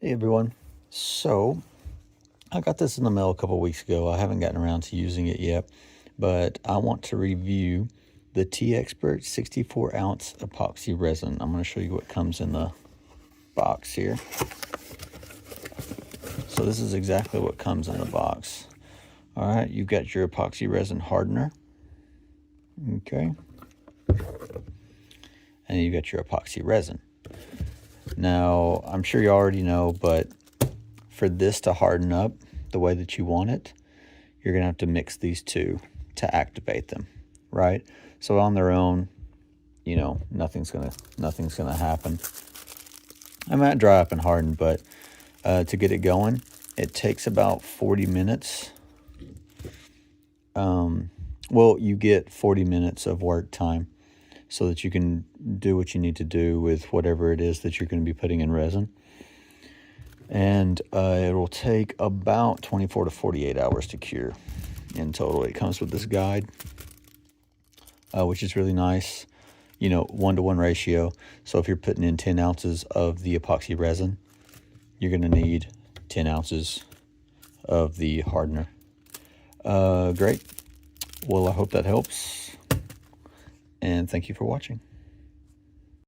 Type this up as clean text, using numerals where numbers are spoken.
Hey everyone. So I got this in the mail a couple weeks ago. I haven't gotten around to using it yet, but I want to review the T-Expert 64 ounce epoxy resin. I'm going to show you what comes in the box here. So this is exactly what comes in the box. All right, you've got your epoxy resin hardener. Okay. And you've got your epoxy resin. Now, I'm sure you already know, but for this to harden up the way that you want it, you're gonna have to mix these two to activate them, right? So on their own, you know, nothing's gonna happen. I might dry up and harden, but to get it going, it takes about 40 minutes. Well, you get 40 minutes of work time so that you can do what you need to do with whatever it is that you're going to be putting in resin. And it will take about 24 to 48 hours to cure in total. It comes with this guide, which is really nice, you know, 1-to-1 ratio. So if you're putting in 10 ounces of the epoxy resin, you're going to need 10 ounces of the hardener. Great. Well, I hope that helps. And thank you for watching.